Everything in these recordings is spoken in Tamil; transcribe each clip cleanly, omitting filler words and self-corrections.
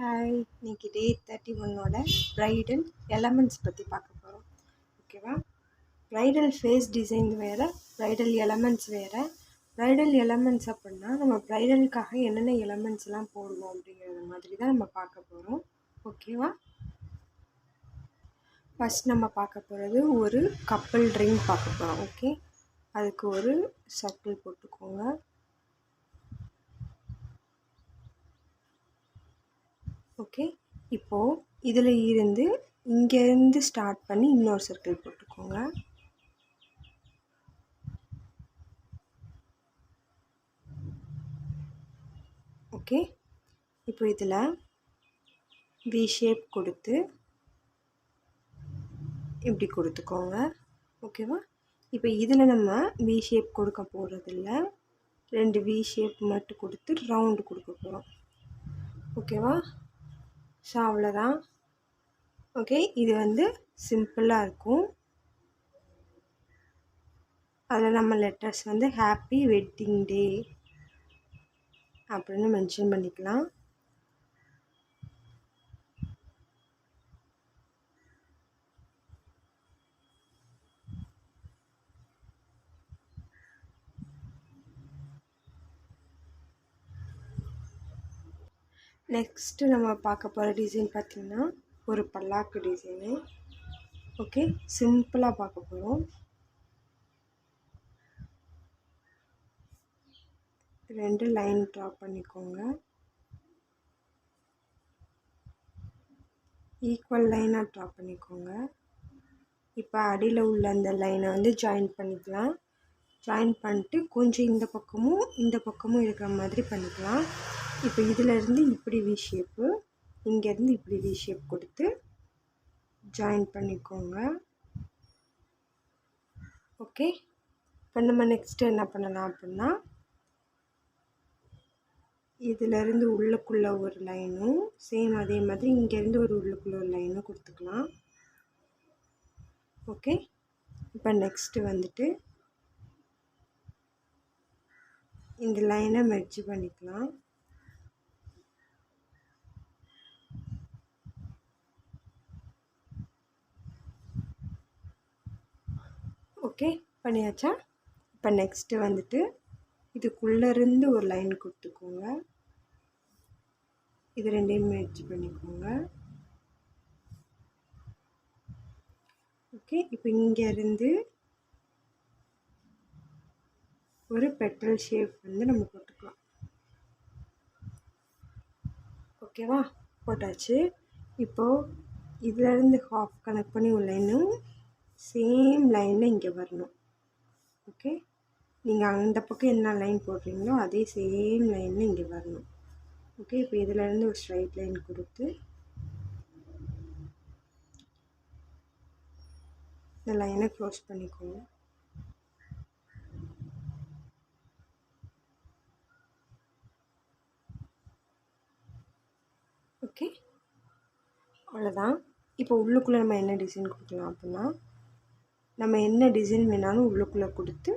ஹாய், இன்னைக்கு டே 31ஓட ப்ரைடல் எலமெண்ட்ஸ் பற்றி பார்க்க போகிறோம். ஓகேவா? ப்ரைடல் ஃபேஸ் டிசைன் வேறு, ப்ரைடல் எலமெண்ட்ஸ் வேறு. ப்ரைடல் எலமெண்ட்ஸ் அப்படின்னா நம்ம ப்ரைடலுக்காக என்னென்ன எலமெண்ட்ஸ்லாம் போடுவோம் அப்படிங்கிறத மாதிரி தான் நம்ம பார்க்க போகிறோம். ஓகேவா? ஃபஸ்ட் நம்ம பார்க்க போகிறது ஒரு கப்பல் ரிங் பார்க்க போகிறோம். ஓகே, அதுக்கு ஒரு சர்க்கிள் போட்டுக்கோங்க. ஓகே, இப்போது இதில் இருந்து இங்கேருந்து ஸ்டார்ட் பண்ணி இன்னொரு சர்க்கிள் போட்டுக்கோங்க. ஓகே, இப்போ இதில் வி ஷேப் கொடுத்து இப்படி கொடுத்துக்கோங்க. ஓகேவா? இப்போ இதில் நம்ம வி ஷேப் கொடுக்க போகிறதில்ல, 2 வி ஷேப் மட்டும் கொடுத்து ரவுண்டு கொடுக்க போகிறோம். ஓகேவா? ஸோ அவ்வளோதான். ஓகே, இது வந்து சிம்பிளாக இருக்கும். அதில் நம்ம லெட்டர்ஸ் வந்து ஹாப்பி வெட்டிங் டே அப்படின்னு மென்ஷன் பண்ணிக்கலாம். நெக்ஸ்ட்டு நம்ம பார்க்க போகிற டிசைன் பார்த்திங்கன்னா ஒரு பல்லாக்கு டிசைனு. ஓகே, சிம்பிளாக பார்க்க போகிறோம். 2 லைன் ட்ரா பண்ணிக்கோங்க. ஈக்குவல் லைனாக ட்ரா பண்ணிக்கோங்க. இப்போ அடியில் உள்ள அந்த லைனை வந்து ஜாயின் பண்ணிக்கலாம். ஜாயின் பண்ணிட்டு கொஞ்சம் இந்த பக்கமும் இருக்கிற மாதிரி பண்ணிக்கலாம். இப்போ இதிலேருந்து இப்படி வி ஷேப்பு, இங்கேருந்து இப்படி வி ஷேப் கொடுத்து ஜாயின் பண்ணிக்கோங்க. ஓகே, இப்போ நம்ம நெக்ஸ்ட்டு என்ன பண்ணலாம் அப்படின்னா, இதிலேருந்து உள்ளுக்குள்ளே ஒரு லைனும் சேம் அதே மாதிரி இங்கேருந்து ஒரு உள்ளுக்குள்ளே ஒரு லைனும் கொடுத்துக்கலாம். ஓகே, இப்போ நெக்ஸ்ட்டு வந்துட்டு இந்த லைனை மெர்ஜ் பண்ணிக்கலாம். ஓகே, பண்ணியாச்சா? இப்போ நெக்ஸ்ட்டு வந்துட்டு இதுக்குள்ளேருந்து ஒரு லைன் கொடுத்துக்கோங்க. இது 2யும் மெர்ஜ் பண்ணிக்கோங்க. ஓகே, இப்போ இங்கேருந்து ஒரு பெட்டல் ஷேப் வந்து நம்ம போட்டுக்கலாம். ஓகேவா? போட்டாச்சு. இப்போது இதிலேருந்து ஹாஃப் கனெக்ட் பண்ணி ஒரு லைனும் சேம் லைனில் இங்கே வரணும். ஓகே, நீங்கள் அந்த பக்கம் என்ன லைன் போடுறீங்களோ அதே சேம் லைனில் இங்கே வரணும். ஓகே, இப்போ இதிலேருந்து ஒரு ஸ்ட்ரைட் லைன் கொடுத்து இந்த லைனை க்ளோஸ் பண்ணிக்கோங்க. ஓகே, அவ்வளோதான். இப்போ உள்ளுக்குள்ளே நம்ம என்ன டிசைன் கொடுக்கலாம் அப்படின்னா, நம்ம என்ன டிசைன் வேணாலும் உள்ளுக்குள்ளே கொடுத்து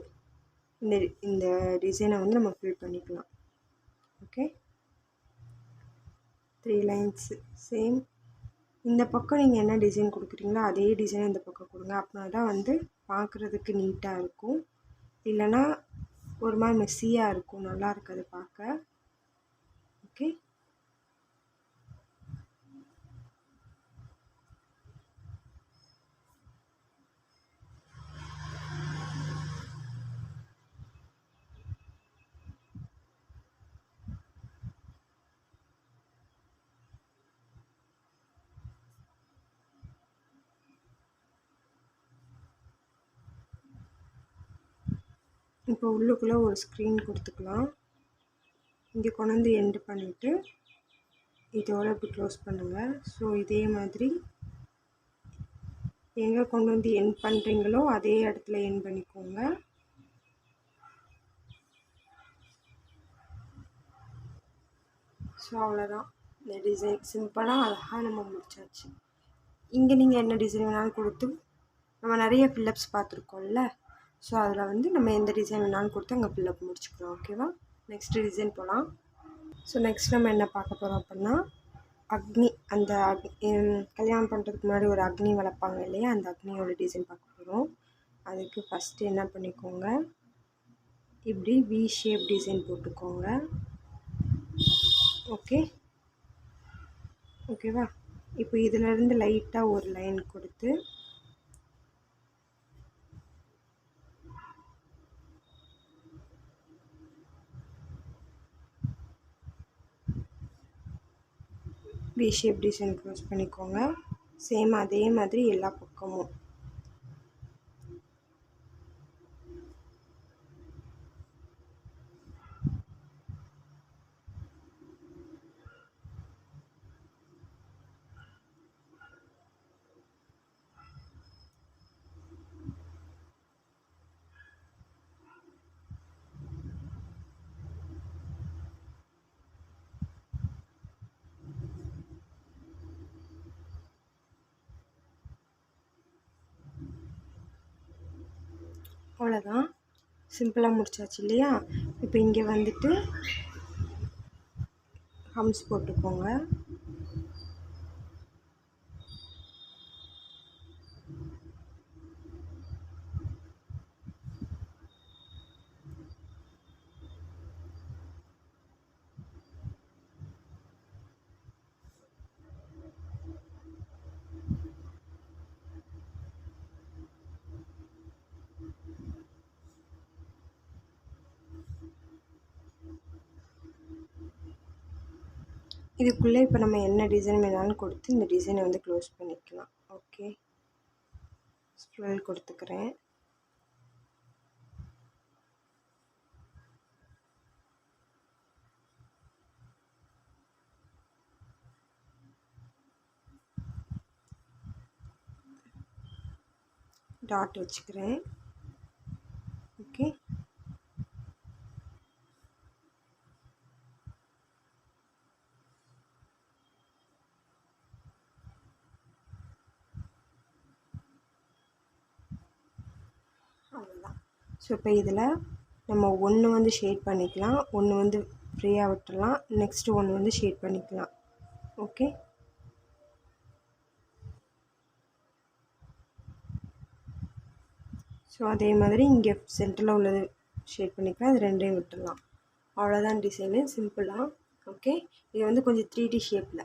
இந்த டிசைனை வந்து நம்ம ஃபில் பண்ணிக்கலாம். Okay, 3 lines same. இந்த பக்கம் நீங்கள் என்ன டிசைன் கொடுக்குறீங்களோ அதே டிசைன் இந்த பக்கம் கொடுங்க. அப்படின்னா தான் வந்து பார்க்குறதுக்கு நீட்டாக இருக்கும். இல்லைன்னா ஒரு மாதிரி மெஸ்ஸியாக இருக்கும், நல்லா இருக்காது பார்க்க. ஓகே, இப்போ உள்ளுக்குள்ளே ஒரு ஸ்க்ரீன் கொடுத்துக்கலாம். இங்கே கொண்டு வந்து எண்டு பண்ணிவிட்டு இதோட இப்படி க்ளோஸ் பண்ணுங்கள். ஸோ இதே மாதிரி எங்கே கொண்டு வந்து எண்ட் பண்ணுறீங்களோ அதே இடத்துல எண்ட் பண்ணிக்கோங்க. ஸோ அவ்வளோதான். இந்த டிசைன் சிம்பிளாக அழகாக நம்ம முடிச்சாச்சு. இங்கே நீங்கள் என்ன டிசைன் வேணாலும் கொடுத்து நம்ம நிறைய ஃபில்லப்ஸ் பார்த்துருக்கோம்ல, ஸோ அதில் வந்து நம்ம எந்த டிசைன் வேணாலும் கொடுத்து அங்கே ஃபில்லப் முடிச்சுக்கிறோம். ஓகேவா? நெக்ஸ்ட்டு டிசைன் போகலாம். ஸோ நெக்ஸ்ட் நம்ம என்ன பார்க்க போகிறோம் அப்படின்னா, அக்னி அந்த கல்யாணம் பண்ணுறதுக்கு முன்னாடி ஒரு அக்னி வளர்ப்பாங்க இல்லையா, அந்த அக்னியோட டிசைன் பார்க்க போகிறோம். அதுக்கு ஃபஸ்ட்டு என்ன பண்ணிக்கோங்க, இப்படி வி ஷேப் டிசைன் போட்டுக்கோங்க. ஓகேவா? இப்போ இதிலேருந்து லைட்டாக ஒரு லைன் கொடுத்து வி ஷேப் டிசைன் க்ளோஸ் பண்ணிக்கோங்க. சேம் அதே மாதிரி எல்லா பக்கமும். அவ்வளோதான், சிம்பிளாக முடிச்சாச்சு இல்லையா? இப்போ இங்கே வந்துட்டு ஹம்ஸ் போட்டுக்கோங்க. இதுக்குள்ளே இப்போ நம்ம என்ன டிசைன் வேணாலும் கொடுத்து இந்த டிசைனை வந்து க்ளோஸ் பண்ணிக்கலாம். ஓகே, ஸ்க்ரோல் கொடுத்துக்கிறேன். டாட் வச்சுக்கிறேன். ஓகே, அவ்வளோதான். ஸோ இப்போ இதில் நம்ம ஒன்று வந்து ஷேட் பண்ணிக்கலாம், ஒன்று வந்து ஃப்ரீயாக விட்டுடலாம், நெக்ஸ்ட்டு ஒன்று வந்து ஷேட் பண்ணிக்கலாம். ஓகே, ஸோ அதே மாதிரி இங்கே சென்டரில் உள்ளது ஷேட் பண்ணிக்கலாம், அது ரெண்டையும் விட்டுடலாம். அவ்வளோதான் டிசைனு, சிம்பிளாக. ஓகே, இது வந்து கொஞ்சம் 3D ஷேப்பில்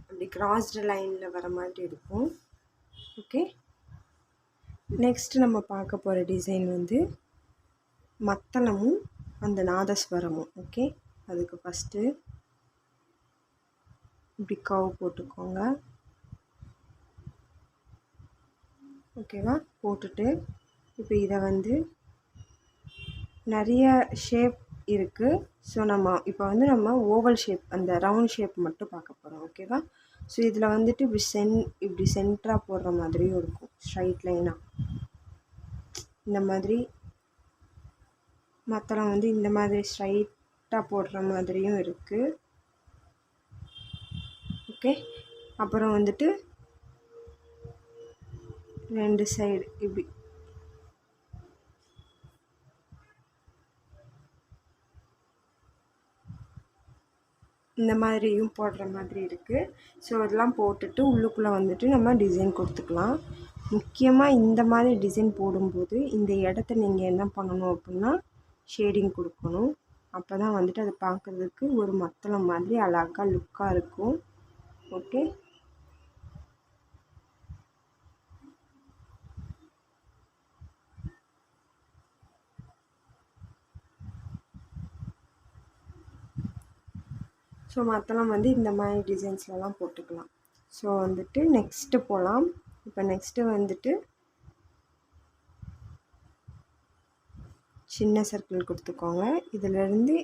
அப்படி கிராஸ்டு லைனில் வர மாதிரி இருக்கும். ஓகே, நெக்ஸ்ட்டு நம்ம பார்க்க போகிற டிசைன் வந்து மத்தளமும் அந்த நாதஸ்வரமும். ஓகே, அதுக்கு ஃபஸ்ட்டு இப்படி கவ் போட்டுக்கோங்க. ஓகேவா? போட்டுட்டு இப்போ இதை வந்து நிறைய ஷேப் இருக்குது. ஸோ இப்போ வந்து நம்ம ஓவல் ஷேப், அந்த ரவுண்ட் ஷேப் மட்டும் பார்க்க போகிறோம். ஓகேவா? ஸோ இதில் வந்துட்டு இப்படி சென்டராக போடுற மாதிரியும் இருக்கும், ஸ்ட்ரைட் லைனாக. இந்த மாதிரி மத்தளம் வந்து இந்த மாதிரி ஸ்ட்ரைட்டாக போடுற மாதிரியும் இருக்குது. ஓகே, அப்புறம் வந்துட்டு ரெண்டு சைடு இப்படி இந்த மாதிரியும் போடுற மாதிரி இருக்குது. ஸோ இதெல்லாம் போட்டுட்டு உள்ளுக்குள்ளே வந்துட்டு நம்ம டிசைன் கொடுத்துக்கலாம். முக்கியமாக இந்த மாதிரி டிசைன் போடும்போது இந்த இடத்த நீங்கள் என்ன பண்ணணும் அப்படின்னா ஷேடிங் கொடுக்கணும். அப்போ தான் வந்துட்டு அது பார்க்குறதுக்கு ஒரு மத்தளம் மாதிரி அழகாக லுக்காக இருக்கும். ஓகே, ஸோ மத்தளம் வந்து இந்த மாதிரி டிசைன்ஸ்லலாம் போட்டுக்கலாம். ஸோ வந்துட்டு நெக்ஸ்ட்டு போகலாம். இப்போ நெக்ஸ்ட்டு வந்துட்டு சின்ன சர்க்கிள் கொடுத்துக்கோங்க. இதிலேருந்து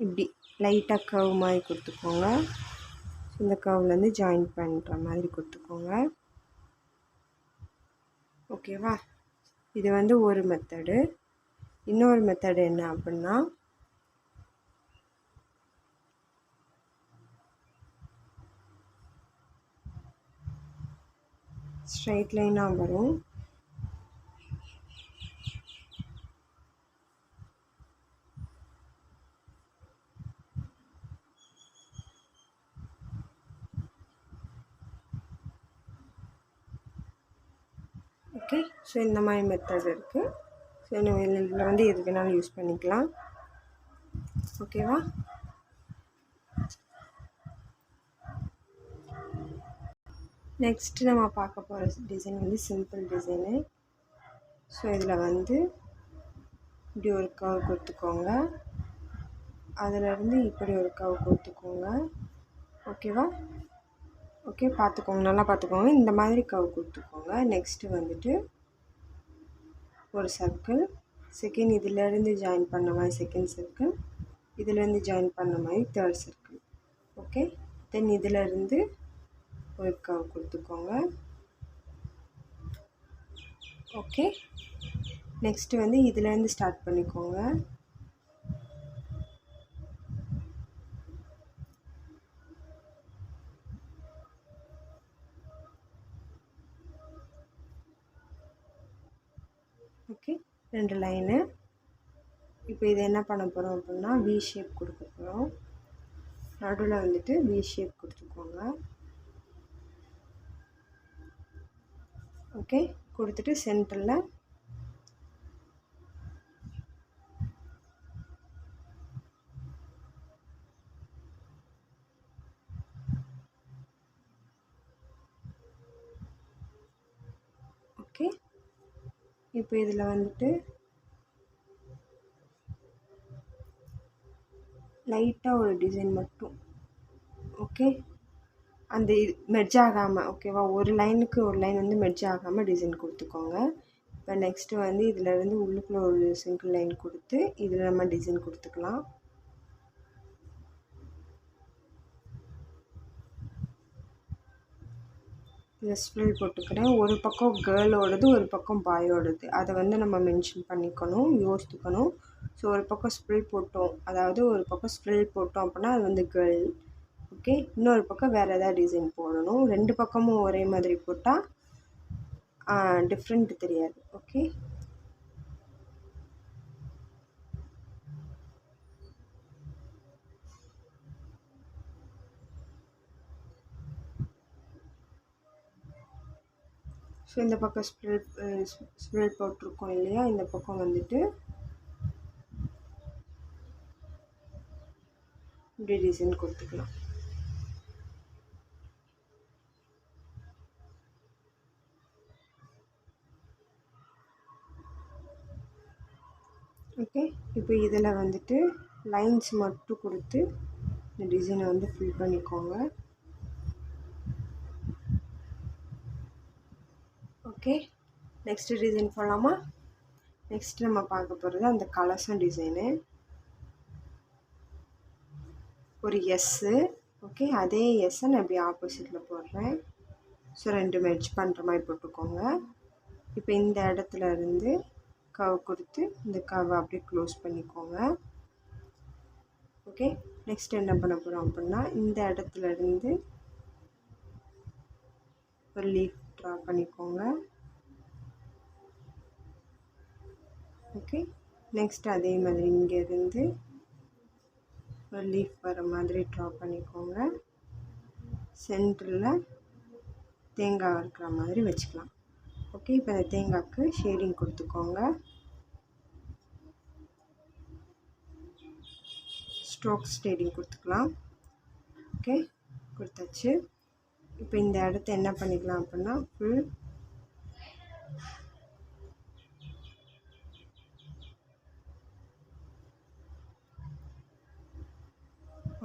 இப்படி லைட்டாக கர்வ் மாதிரி கொடுத்துக்கோங்க. இந்த கர்வ்லேருந்து ஜாயின் பண்ணுற மாதிரி கொடுத்துக்கோங்க. ஓகேவா? இது வந்து ஒரு மெத்தடு. இன்னொரு மெத்தடு என்ன அப்படின்னா ஸ்ட்ரைட் லைனாக வரும். ஓகே. ஸோ இந்த மாதிரி மெத்தட் இருக்குது. ஸோ இதில் வந்து எது வேணாலும் யூஸ் பண்ணிக்கலாம். ஓகேவா? நெக்ஸ்ட்டு நம்ம பார்க்க போகிற டிசைன் வந்து சிம்பிள் டிசைனு. ஸோ இதில் வந்து இப்படி ஒரு கர்வ் கொடுத்துக்கோங்க, அதிலேருந்து இப்படி ஒரு கர்வ் கொடுத்துக்கோங்க. ஓகேவா? ஓகே, பார்த்துக்கோங்க, நல்லா பார்த்துக்கோங்க. இந்த மாதிரி கர்வ் கொடுத்துக்கோங்க. நெக்ஸ்ட்டு வந்துட்டு ஒரு சர்க்கிள், செகண்ட் இதிலேருந்து ஜாயின் பண்ண மாதிரி செகண்ட் சர்க்கிள், இதிலேருந்து ஜாயின் பண்ண மாதிரி தேர்ட் சர்க்கிள். ஓகே, தென் இதிலேருந்து ஒரு கர்வ் கொடுத்துக்கோங்க. ஓகே, நெக்ஸ்ட்டு வந்து இதிலேருந்து ஸ்டார்ட் பண்ணிக்கோங்க. Okay, 2 line. இப்போ இது என்ன பண்ண போகிறோம் அப்படின்னா வி ஷேப் கொடுக்க போகிறோம். நடுவில் வந்துட்டு வி ஷேப் கொடுத்துக்கோங்க. ஓகே, கொடுத்துட்டு சென்டரில் ஓகே. இப்போ இதில் வந்துட்டு லைட்டாக ஒரு டிசைன் மட்டும். ஓகே, அந்த இது மெர்ஜ் ஆகாமல், ஓகேவா, ஒரு லைனுக்கு ஒரு லைன் வந்து மெர்ஜ் ஆகாமல் டிசைன் கொடுத்துக்கோங்க. இப்போ நெக்ஸ்ட்டு வந்து இதிலேருந்து உள்ளுக்குள்ளே ஒரு சிங்கிள் லைன் கொடுத்து இதில் நம்ம டிசைன் கொடுத்துக்கலாம். இதை ஸ்ப்ரில் போட்டுக்கிறேன். ஒரு பக்கம் கேர்ளோடது, ஒரு பக்கம் பாயோடது, அதை வந்து நம்ம மென்ஷன் பண்ணிக்கணும், யோசித்துக்கணும். ஸோ ஒரு பக்கம் ஸ்ப்ரில் போட்டோம், அதாவது ஒரு பக்கம் ஸ்ப்ரில் போட்டோம் அப்படின்னா அது வந்து கேர்ள். ஓகே, இன்னொரு பக்கம் வேறு எதாவது டிசைன் போடணும். 2 பக்கமும் ஒரே மாதிரி போட்டால் டிஃப்ரெண்ட் தெரியாது. ஓகே, ஸோ இந்த பக்கம் ஸ்ப்ரில் போட்டிருக்கோம் இல்லையா, இந்த பக்கம் வந்துட்டு இப்படி டிசைன் கொடுத்துக்கலாம். ஓகே, இப்போ இதில் வந்துட்டு லைன்ஸ் மட்டும் கொடுத்து இந்த டிசைனை வந்து ஃபில் பண்ணிக்கோங்க. ஓகே, நெக்ஸ்ட்டு டிசைன் போகலாமா? நெக்ஸ்ட் நம்ம பார்க்க போகிறது அந்த கலசம் டிசைனு. ஒரு எஸ்ஸு. ஓகே, அதே எஸ்ஸை நான் இப்படி ஆப்போசிட்டில் போடுறேன். ஸோ 2 மெர்ஜ் பண்ணுற மாதிரி போட்டுக்கோங்க. இப்போ இந்த இடத்துல இருந்து கர்வ் கொடுத்து இந்த கர்வை அப்படியே க்ளோஸ் பண்ணிக்கோங்க. ஓகே, நெக்ஸ்ட் என்ன பண்ண போகிறோம் அப்படின்னா இந்த இடத்துல இருந்து ஒரு லீஃப் ட்ரா பண்ணிக்கோங்க. ஓகே, நெக்ஸ்ட் அதே மாதிரி இங்கேருந்து ஒரு லீஃப் வர மாதிரி ட்ரா பண்ணிக்கோங்க. சென்டரில் தேங்காய் இருக்கிற மாதிரி வச்சுக்கலாம். ஓகே, இப்போ இந்த தேங்காய்க்கு ஷேடிங் கொடுத்துக்கோங்க. ஸ்ட்ரோக் ஷேடிங் கொடுத்துக்கலாம். ஓகே, கொடுத்தாச்சு. இப்போ இந்த இடத்த என்ன பண்ணிக்கலாம் அப்படின்னா ஃபுல்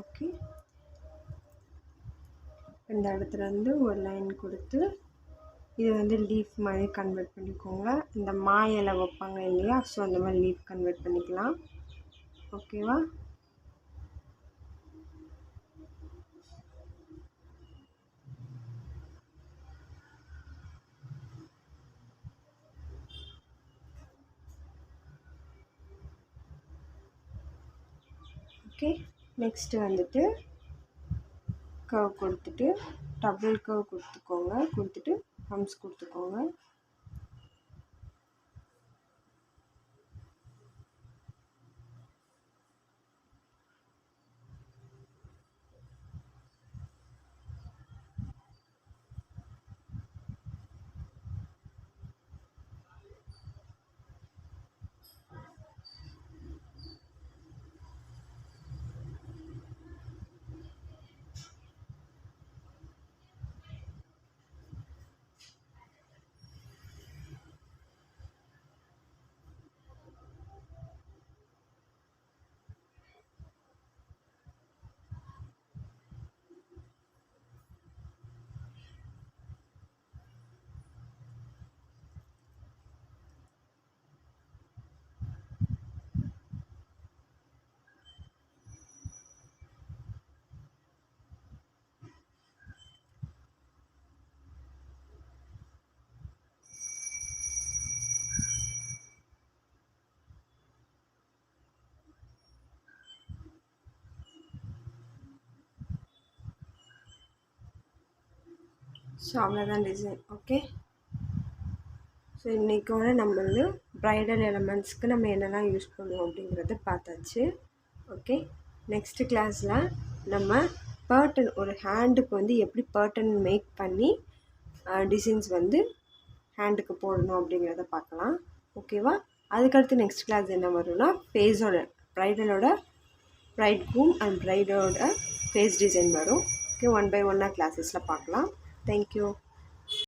ஓகே, இந்த இடத்துல இருந்து ஒரு லைன் கொடுத்து இது வந்து லீஃப் மாதிரி கன்வெர்ட் பண்ணிக்கோங்க. இந்த மா இலை வைப்பாங்க இல்லையா, ஸோ அந்த மாதிரி லீஃப் கன்வெர்ட் பண்ணிக்கலாம். ஓகேவா? ஓகே, நெக்ஸ்ட்டு வந்துட்டு கர்வ் கொடுத்துட்டு டபுள் கர்வ் கொடுத்துக்கோங்க. கொடுத்துட்டு ஹம்ஸ் கொடுத்துக்கோங்க. ஸோ அவ்வளோதான் டிசைன். ஓகே, ஸோ இன்றைக்கோட நம்ம வந்து ப்ரைடல் எலமெண்ட்ஸ்க்கு நம்ம என்னெல்லாம் யூஸ் பண்ணுவோம் அப்படிங்கிறத பார்த்தாச்சு. ஓகே, நெக்ஸ்ட்டு கிளாஸில் நம்ம பர்டன், ஒரு ஹேண்டுக்கு வந்து எப்படி பர்டன் மேக் பண்ணி டிசைன்ஸ் வந்து ஹேண்டுக்கு போடணும் அப்படிங்கிறத பார்க்கலாம். ஓகேவா? அதுக்கடுத்து நெக்ஸ்ட் கிளாஸ் என்ன வரும்னா ஃபேஸோட, ப்ரைடலோட ப்ரைட் க்ரூம் அண்ட் ப்ரைடோட ஃபேஸ் டிசைன் வரும். ஓகே, 1 by 1 கிளாஸஸில் பார்க்கலாம். தேங்க்யூ.